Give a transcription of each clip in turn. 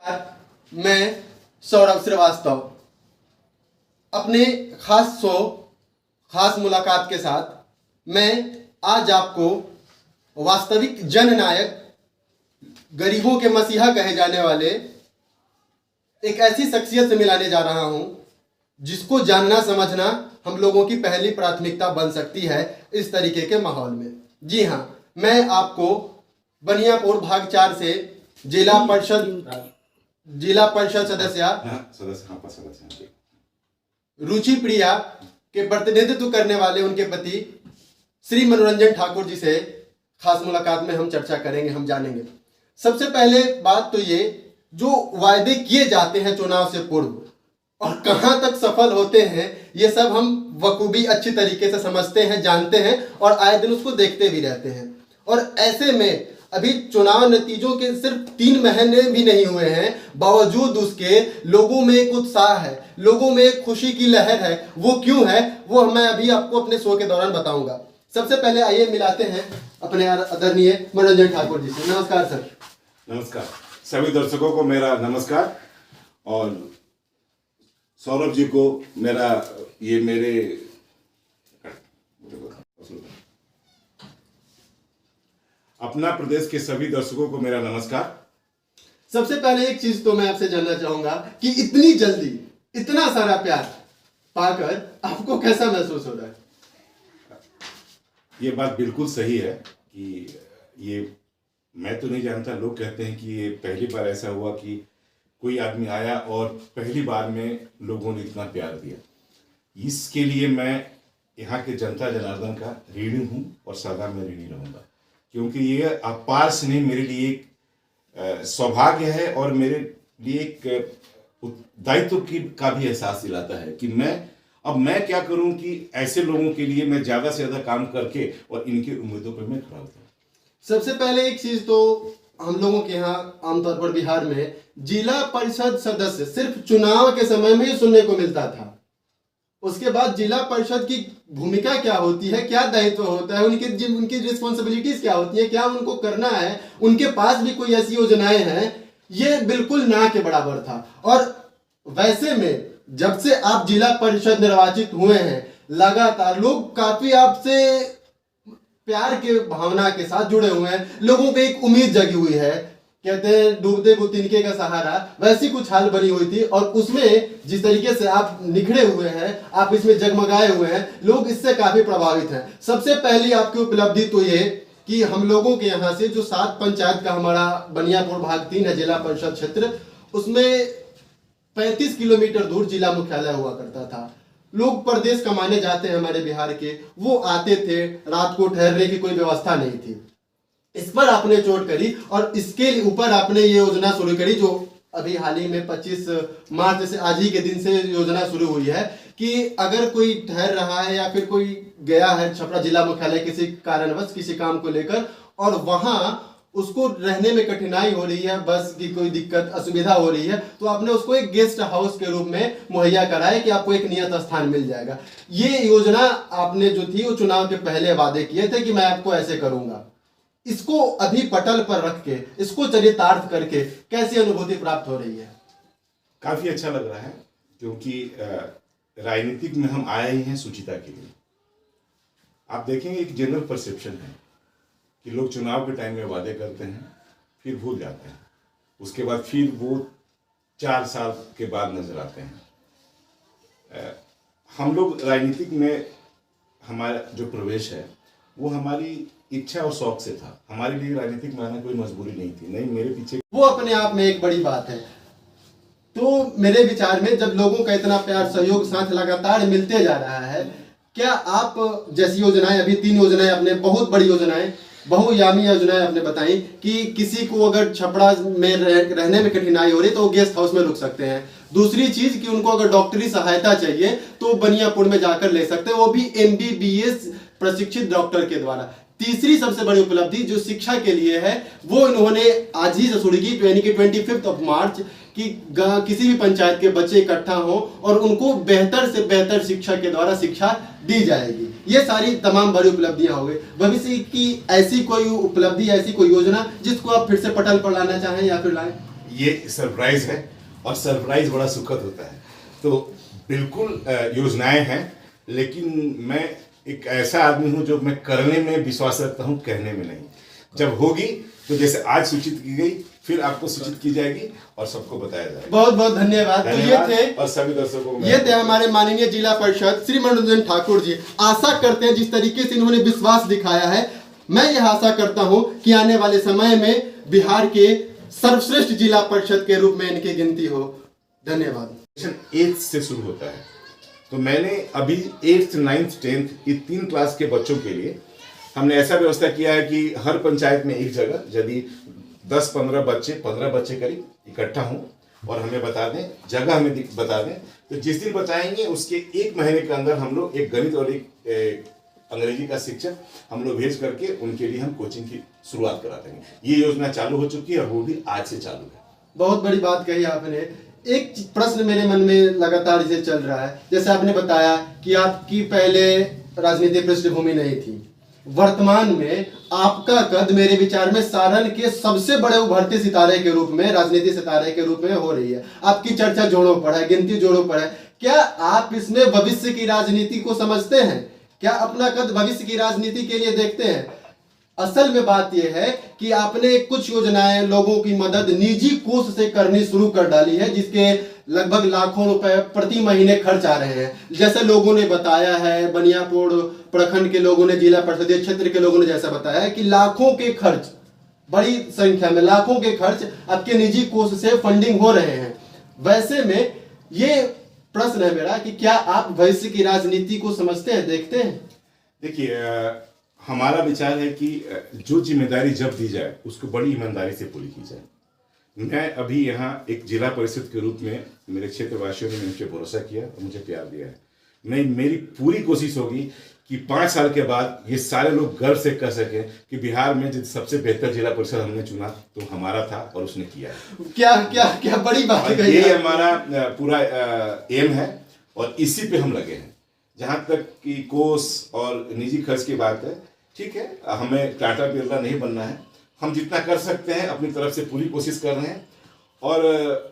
मैं सौरभ श्रीवास्तव अपने खास मुलाकात के साथ मैं आज आपको वास्तविक जननायक, गरीबों के मसीहा कहे जाने वाले एक ऐसी शख्सियत से मिलाने जा रहा हूं जिसको जानना समझना हम लोगों की पहली प्राथमिकता बन सकती है इस तरीके के माहौल में। जी हाँ, मैं आपको बनियापुर भाग 4 से जिला परिषद सदस्य रुचि प्रिया के प्रतिनिधित्व करने वाले उनके पति श्री मनोरंजन ठाकुर जी से खास मुलाकात में हम चर्चा करेंगे, हम जानेंगे। सबसे पहले बात तो ये, जो वायदे किए जाते हैं चुनाव से पूर्व और कहां तक सफल होते हैं, ये सब हम बखूबी अच्छी तरीके से समझते हैं, जानते हैं और आए दिन उसको देखते भी रहते हैं। और ऐसे में अभी चुनाव नतीजों के सिर्फ 3 महीने भी नहीं हुए हैं, बावजूद उसके लोगों में एक उत्साह है, लोगों में एक खुशी की लहर है। वो क्यों है, वो मैं अभी आपको अपने शो के दौरान बताऊंगा। सबसे पहले आइए मिलाते हैं अपने आदरणीय मनोरंजन ठाकुर जी से। नमस्कार सर। नमस्कार सभी दर्शकों को मेरा नमस्कार, और सौरभ जी को मेरे अपना प्रदेश के सभी दर्शकों को मेरा नमस्कार। सबसे पहले एक चीज तो मैं आपसे जानना चाहूंगा कि इतनी जल्दी इतना सारा प्यार पाकर आपको कैसा महसूस हो रहा है? ये बात बिल्कुल सही है कि ये मैं तो नहीं जानता, लोग कहते हैं कि ये पहली बार ऐसा हुआ कि कोई आदमी आया और पहली बार में लोगों ने इतना प्यार दिया। इसके लिए मैं यहाँ के जनता जनार्दन का ऋणी हूँ और सदा मैं ऋणी रहूँगा, क्योंकि ये अपार स्नेह मेरे लिए एक सौभाग्य है और मेरे लिए एक दायित्व का भी एहसास दिलाता है कि मैं क्या करूं कि ऐसे लोगों के लिए मैं ज़्यादा से ज़्यादा काम करके और इनकी उम्मीदों पर मैं खड़ा होता हूँ। सबसे पहले एक चीज तो हम लोगों के यहाँ आमतौर पर बिहार में जिला परिषद सदस्य सिर्फ चुनाव के समय में ही सुनने को मिलता था। उसके बाद जिला परिषद की भूमिका क्या होती है, क्या दायित्व होता है, उनकी रिस्पॉन्सिबिलिटीज क्या होती है, क्या उनको करना है, उनके पास भी कोई ऐसी योजनाएं हैं, ये बिल्कुल ना के बराबर था। और वैसे में जब से आप जिला परिषद निर्वाचित हुए हैं, लगातार लोग काफी आपसे प्यार के भावना के साथ जुड़े हुए हैं, लोगों पे एक उम्मीद जगी हुई है। कहते हैं डूबते को तिनके का सहारा, वैसी कुछ हाल बनी हुई थी। और उसमें जिस तरीके से आप निखरे हुए हैं, आप इसमें जगमगाए हुए हैं, लोग इससे काफी प्रभावित हैं। सबसे पहली आपकी उपलब्धि तो ये कि हम लोगों के यहाँ से जो 7 पंचायत का हमारा बनियापुर भाग 3 है जिला परिषद क्षेत्र, उसमें 35 किलोमीटर दूर जिला मुख्यालय हुआ करता था। लोग परदेश कमाने जाते हैं हमारे बिहार के, वो आते थे, रात को ठहरने की कोई व्यवस्था नहीं थी। इस पर आपने चोट करी और इसके ऊपर आपने ये योजना शुरू करी, जो अभी हाल ही में 25 मार्च से आज ही के दिन से योजना शुरू हुई है कि अगर कोई ठहर रहा है या फिर कोई गया है छपरा जिला मुख्यालय किसी कारणवश किसी काम को लेकर, और वहां उसको रहने में कठिनाई हो रही है, बस की कोई दिक्कत असुविधा हो रही है, तो आपने उसको एक गेस्ट हाउस के रूप में मुहैया कराया कि आपको एक नियत स्थान मिल जाएगा। ये योजना आपने जो थी वो चुनाव के पहले वादे किए थे कि मैं आपको ऐसे करूंगा। इसको अभी पटल पर रख के, इसको चरितार्थ करके कैसी अनुभूति प्राप्त हो रही है? काफी अच्छा लग रहा है, क्योंकि राजनीतिक में हम आए ही हैं सुचिता के लिए। आप देखेंगे एक जनरल परसेप्शन है कि लोग चुनाव के टाइम में वादे करते हैं, फिर भूल जाते हैं, उसके बाद फिर वो 4 साल के बाद नजर आते हैं। हम लोग राजनीतिक में हमारा जो प्रवेश है वो हमारी इच्छा और शौक से था। हमारे लिए राजनीतिक में आना कोई मजबूरी नहीं थी, नहीं मेरे पीछे वो अपने आप में एक बड़ी बात है। तो मेरे विचार में जब लोगों का इतना प्यार सहयोग साथ लगातार मिलते जा रहा है, क्या आप जैसी योजनाएं, अभी 3 योजनाएं आपने, बहुत बड़ी योजनाएं, बहुआयामी योजनाएं आपने बताई कि किसी को अगर छपरा में रहने में कठिनाई हो रही तो वो गेस्ट हाउस में रुक सकते हैं। दूसरी चीज कि उनको अगर डॉक्टरी सहायता चाहिए तो बनियापुर में जाकर ले सकते हैं, वो भी MBBS प्रशिक्षित डॉक्टर के द्वारा। तीसरी सबसे बड़ी उपलब्धि जो शिक्षा के लिए है, वो इन्होंने आज ही से शुरू की, यानी कि 25 मार्च कि किसी भी पंचायत के बच्चे इकट्ठा हों और उनको बेहतर से बेहतर शिक्षा के द्वारा शिक्षा दी जाएगी। ये सारी तमाम बड़ी उपलब्धियां हो गई। भविष्य की ऐसी कोई उपलब्धि, ऐसी कोई योजना जिसको आप फिर से पटल पर लाना चाहें या फिर लाएं? ये सरप्राइज है और सरप्राइज बड़ा सुखद होता है। तो बिल्कुल योजनाएं हैं, लेकिन मैं एक ऐसा आदमी हूं जो मैं करने में विश्वास रखता हूं, कहने में नहीं। जब होगी तो जैसे आज सूचित की गई, फिर आपको सूचित की जाएगी और सबको बताया जाएगा। बहुत बहुत धन्यवाद। तो ये थे और सभी दर्शकों को ये थे हमारे माननीय जिला परिषद श्री मनोरंजन ठाकुर जी। आशा करते हैं जिस तरीके से इन्होंने विश्वास दिखाया है, मैं यह आशा करता हूं कि आने वाले समय में बिहार के सर्वश्रेष्ठ जिला परिषद के रूप में इनकी गिनती हो। धन्यवाद। 8th से शुरू होता है, तो मैंने अभी 8th, 9th, 10th ये 3 क्लास के बच्चों के लिए हमने ऐसा व्यवस्था किया है कि हर पंचायत में एक जगह, यदि 10-15 बच्चे, 15 बच्चे करीब इकट्ठा हों और हमें बता दें, जगह हमें बता दें, तो जिस दिन बताएंगे उसके 1 महीने के अंदर हम लोग एक गणित और एक अंग्रेजी का शिक्षक हम लोग भेज करके उनके लिए हम कोचिंग की शुरुआत करा देंगे। ये योजना चालू हो चुकी है और वो भी आज से चालू है। बहुत बड़ी बात कही आपने। एक प्रश्न मेरे मन में लगातार इसे चल रहा है, जैसे आपने बताया कि आपकी पहले राजनीतिक पृष्ठभूमि नहीं थी, वर्तमान में आपका कद मेरे विचार में सारण के सबसे बड़े उभरते सितारे के रूप में, राजनीति सितारे के रूप में हो रही है। आपकी चर्चा जोड़ों पर है, गिनती जोड़ों पर है। क्या आप इसमें भविष्य की राजनीति को समझते हैं? क्या अपना कद भविष्य की राजनीति के लिए देखते हैं? असल में बात यह है कि आपने कुछ योजनाएं लोगों की मदद निजी कोष से करनी शुरू कर डाली है, जिसके लगभग लाखों रुपए प्रति महीने खर्च आ रहे हैं। जैसे लोगों ने बताया है, बनियापुर प्रखंड के लोगों ने, जिला परिषदीय क्षेत्र के लोगों ने जैसा बताया है कि लाखों के खर्च, बड़ी संख्या में लाखों के खर्च आपके निजी कोष से फंडिंग हो रहे हैं। वैसे में ये प्रश्न है मेरा कि क्या आप भविष्य की राजनीति को समझते हैं, देखते हैं? देखिए, हमारा विचार है कि जो जिम्मेदारी जब दी जाए उसको बड़ी ईमानदारी से पूरी की जाए। मैं अभी यहाँ एक जिला परिषद के रूप में मेरे क्षेत्रवासियों ने मुझ पर भरोसा किया और मुझे प्यार दिया है। मेरी पूरी कोशिश होगी कि 5 साल के बाद ये सारे लोग गर्व से कह सके कि बिहार में जो सबसे बेहतर जिला परिषद हमने चुना तो हमारा था और उसने किया है। क्या क्या क्या बड़ी बात है। ये हमारा पूरा एम है और इसी पे हम लगे हैं। जहां तक कि कोष और निजी खर्च की बात है, ठीक है, हमें टाटा बिरला नहीं बनना है। हम जितना कर सकते हैं अपनी तरफ से पूरी कोशिश कर रहे हैं और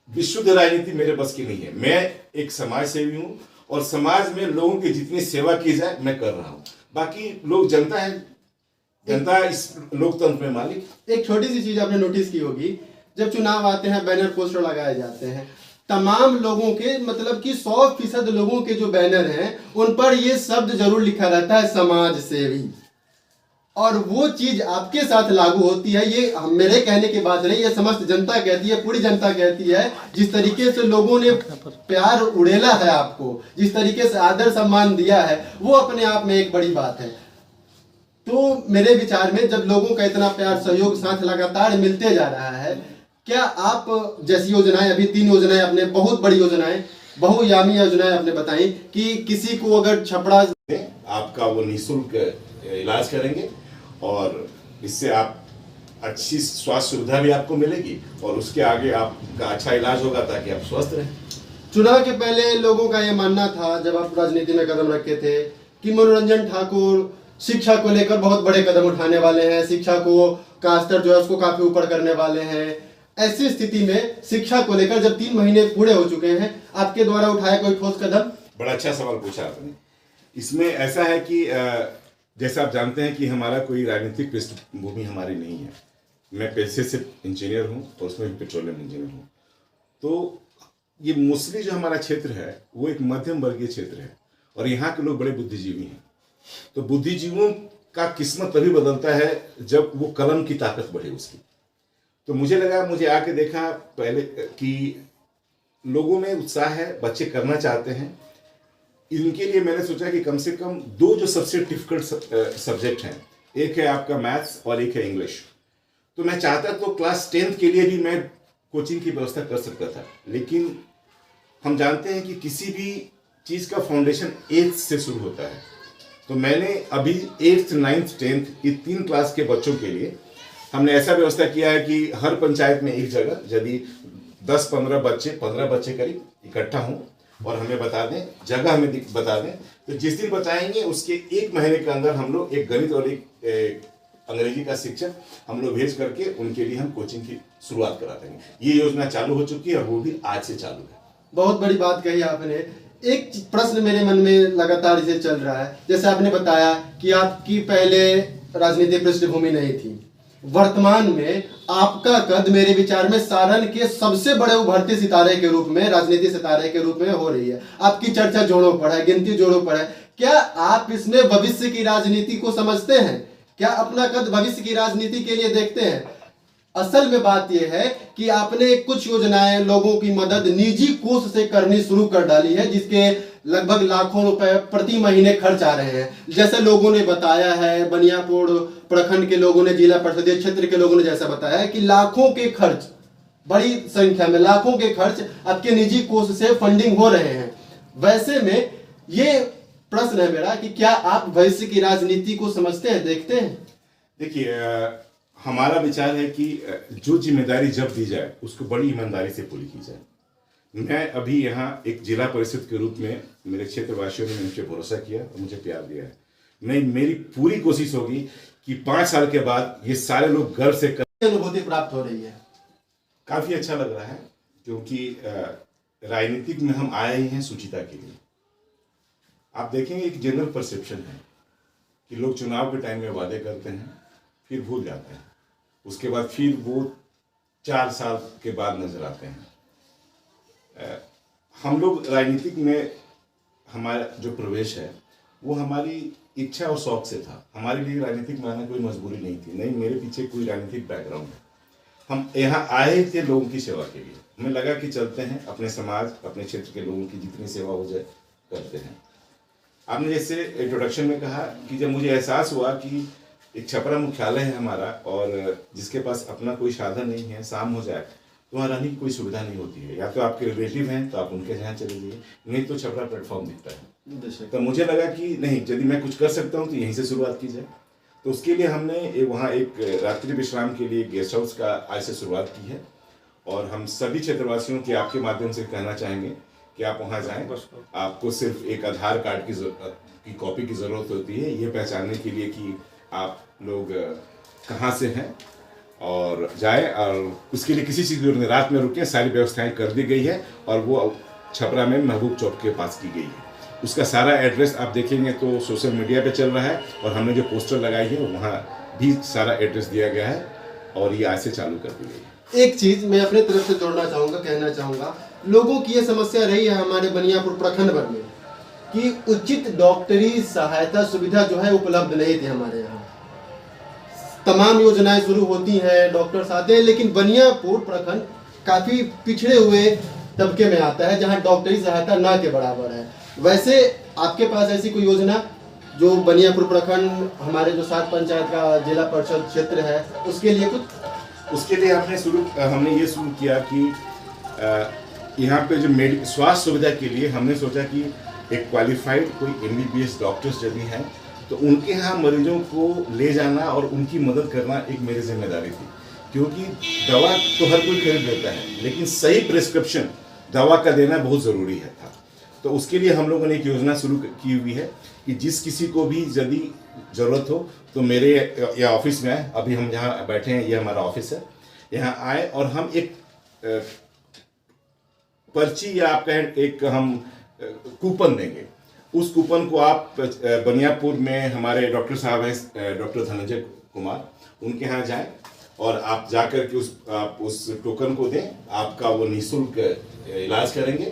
विशुद्ध राजनीति मेरे बस की नहीं है। मैं एक समाज सेवी हूँ और समाज में लोगों की जितनी सेवा की जाए मैं कर रहा हूँ। बाकी लोग जनता है, जनता इस लोकतंत्र में मालिक। एक छोटी सी चीज आपने नोटिस की होगी, जब चुनाव आते हैं बैनर पोस्टर लगाए जाते हैं, तमाम लोगों के, मतलब कि 100% लोगों के जो बैनर हैं उन पर ये शब्द जरूर लिखा रहता है, समाज सेवी। और वो चीज आपके साथ लागू होती है। ये मेरे कहने की बात नहीं, ये समस्त जनता कहती है, पूरी जनता कहती है। जिस तरीके से लोगों ने प्यार उड़ेला है आपको, जिस तरीके से आदर सम्मान दिया है, वो अपने आप में एक बड़ी बात है। तो मेरे विचार में जब लोगों का इतना प्यार, सहयोग साथ लगातार मिलते जा रहा है, क्या आप जैसी योजनाएं, अभी 3 योजनाएं आपने, बहुत बड़ी योजनाएं, बहुआयामी योजनाएं आपने बताई कि किसी को अगर छपड़ा, आपका वो निःशुल्क इलाज करेंगे और इससे आप अच्छी स्वास्थ्य सुविधा भी आपको मिलेगी और उसके आगे आपका अच्छा इलाज होगा ताकि आप स्वस्थ रहें। चुनाव के पहले लोगों का यह मानना था, जब आप राजनीति में कदम रखे थे, कि मनोरंजन ठाकुर शिक्षा को लेकर बहुत बड़े कदम उठाने वाले हैं, शिक्षा को का स्तर जो है उसको काफी ऊपर करने वाले हैं। ऐसी स्थिति में शिक्षा को लेकर जब 3 महीने पूरे हो चुके हैं, आपके द्वारा उठाया कोई ठोस कदम? बड़ा अच्छा सवाल पूछा आपने। इसमें ऐसा है कि जैसा आप जानते हैं कि हमारा कोई राजनीतिक पृष्ठभूमि हमारी नहीं है। मैं पेशे से इंजीनियर हूँ और उसमें भी पेट्रोलियम इंजीनियर हूँ। तो ये मोस्टली जो हमारा क्षेत्र है वो एक मध्यम वर्गीय क्षेत्र है और यहाँ के लोग बड़े बुद्धिजीवी हैं। तो बुद्धिजीवियों का किस्मत तभी बदलता है जब वो कलम की ताकत बढ़े उसकी। तो मुझे लगा, मुझे आके देखा पहले कि लोगों में उत्साह है, बच्चे करना चाहते हैं। इनके लिए मैंने सोचा कि कम से कम 2 जो सबसे डिफिकल्ट सब्जेक्ट हैं, एक है आपका मैथ्स और एक है इंग्लिश। तो मैं चाहता तो क्लास 10th के लिए भी मैं कोचिंग की व्यवस्था कर सकता था, लेकिन हम जानते हैं कि किसी भी चीज़ का फाउंडेशन 8th से शुरू होता है। तो मैंने अभी 8th, 9th, 10th ये 3 क्लास के बच्चों के लिए हमने ऐसा व्यवस्था किया है कि हर पंचायत में एक जगह, यदि 10-15 बच्चे, 15 बच्चे करीब इकट्ठा हों और हमें बता दें, जगह हमें बता दें, तो जिस दिन बताएंगे उसके 1 महीने के अंदर हम लोग एक गणित और एक अंग्रेजी का शिक्षक हम लोग भेज करके उनके लिए हम कोचिंग की शुरुआत करा देंगे। ये योजना चालू हो चुकी है और वो भी आज से चालू है। बहुत बड़ी बात कही आपने। एक प्रश्न मेरे मन में लगातार इसे चल रहा है, जैसे आपने बताया कि आपकी पहले राजनीतिक पृष्ठभूमि नहीं थी, वर्तमान में आपका कद मेरे विचार में सारण के सबसे बड़े उभरते सितारे के रूप में, राजनीति सितारे के रूप में हो रही है। आपकी चर्चा जोड़ों पर है, गिनती जोड़ों पर है। क्या आप इसमें भविष्य की राजनीति को समझते हैं? क्या अपना कद भविष्य की राजनीति के लिए देखते हैं? असल में बात यह है कि आपने कुछ योजनाएं लोगों की मदद निजी कोष से करनी शुरू कर डाली है, जिसके लगभग लाखों रुपए प्रति महीने खर्च आ रहे हैं। जैसे लोगों ने बताया है, बनियापुर प्रखंड के लोगों ने, जिला परिषदीय क्षेत्र के लोगों ने जैसा बताया है कि लाखों के खर्च, बड़ी संख्या में लाखों के खर्च आपके निजी कोष से फंडिंग हो रहे हैं। वैसे में ये प्रश्न है मेरा कि क्या आप भविष्य की राजनीति को समझते हैं, देखते हैं? देखिए, हमारा विचार है कि जो जिम्मेदारी जब दी जाए उसको बड़ी ईमानदारी से पूरी की जाए। मैं अभी यहाँ एक जिला परिषद के रूप में मेरे क्षेत्रवासियों ने मुझे भरोसा किया और मुझे प्यार दिया है। मेरी पूरी कोशिश होगी कि 5 साल के बाद ये सारे लोग गर्व से अनुभूति प्राप्त हो रही है। काफी अच्छा लग रहा है, क्योंकि राजनीतिक में हम आए ही हैं सुचिता के लिए। आप देखेंगे एक जनरल परसेप्शन है कि लोग चुनाव के टाइम में वादे करते हैं, फिर भूल जाते हैं, उसके बाद फिर वो 4 साल के बाद नजर आते हैं। हम लोग राजनीतिक में हमारा जो प्रवेश है वो हमारी इच्छा और शौक से था। हमारे लिए राजनीतिक में आना कोई मजबूरी नहीं थी, नहीं मेरे पीछे कोई राजनीतिक बैकग्राउंड है। हम यहाँ आए थे लोगों की सेवा के लिए। हमें लगा कि चलते हैं अपने समाज, अपने क्षेत्र के लोगों की जितनी सेवा हो जाए करते हैं। आपने जैसे इंट्रोडक्शन में कहा कि जब मुझे एहसास हुआ कि एक छपरा मुख्यालय है हमारा और जिसके पास अपना कोई साधन नहीं है, शाम हो जाए तो वहाँ रहने की कोई सुविधा नहीं होती है। या तो आपके रिलेटिव हैं तो आप उनके यहाँ चले जाइए, नहीं तो छपरा प्लेटफॉर्म दिखता है। तो मुझे लगा कि नहीं, यदि मैं कुछ कर सकता हूँ तो यहीं से शुरुआत की जाए। तो उसके लिए हमने वहाँ एक रात्रि विश्राम के लिए गेस्ट हाउस का आज से शुरुआत की है। और हम सभी क्षेत्रवासियों के आपके माध्यम से कहना चाहेंगे कि आप वहाँ जाएँ। आपको सिर्फ एक आधार कार्ड की कॉपी की ज़रूरत होती है, ये पहचानने के लिए कि आप लोग कहाँ से हैं, और जाए। और उसके लिए किसी चीज़ की जरूरत नहीं, रात में रुके, सारी व्यवस्थाएं कर दी गई है और वो छपरा में महबूब चौक के पास की गई है। उसका सारा एड्रेस आप देखेंगे तो सोशल मीडिया पे चल रहा है, और हमने जो पोस्टर लगाई है वहाँ भी सारा एड्रेस दिया गया है और ये आज से चालू कर दी गई है। एक चीज़ मैं अपने तरफ से जोड़ना चाहूँगा, कहना चाहूँगा, लोगों की ये समस्या रही है हमारे बनियापुर प्रखंड भर में कि उचित डॉक्टरी सहायता सुविधा जो है उपलब्ध नहीं थी हमारे यहाँ। तमाम योजनाएं शुरू होती हैं, डॉक्टर्स आते हैं, लेकिन बनियापुर प्रखंड काफ़ी पिछड़े हुए तबके में आता है जहां डॉक्टरी सहायता ना के बराबर है। वैसे आपके पास ऐसी कोई योजना जो बनियापुर प्रखंड, हमारे जो 7 पंचायत का जिला परिषद क्षेत्र है, उसके लिए कुछ? उसके लिए हमने ये शुरू किया कि यहाँ पे जो स्वास्थ्य सुविधा के लिए हमने सोचा कि एक क्वालिफाइड कोई MBBS डॉक्टर्स यदि हैं तो उनके यहाँ मरीजों को ले जाना और उनकी मदद करना एक मेरी जिम्मेदारी थी। क्योंकि दवा तो हर कोई खरीद लेता है, लेकिन सही प्रिस्क्रिप्शन दवा का देना बहुत ज़रूरी है था। तो उसके लिए हम लोगों ने एक योजना शुरू की हुई है कि जिस किसी को भी यदि ज़रूरत हो तो मेरे या ऑफिस में आए। अभी हम जहाँ बैठे हैं ये हमारा ऑफिस है, यहाँ आए और हम एक पर्ची या आप कहें एक हम कूपन देंगे। उस कूपन को आप बनियापुर में हमारे डॉक्टर साहब हैं, डॉक्टर धनंजय कुमार, उनके यहाँ जाएं और आप जाकर के आप उस टोकन को दें, आपका वो निःशुल्क इलाज करेंगे।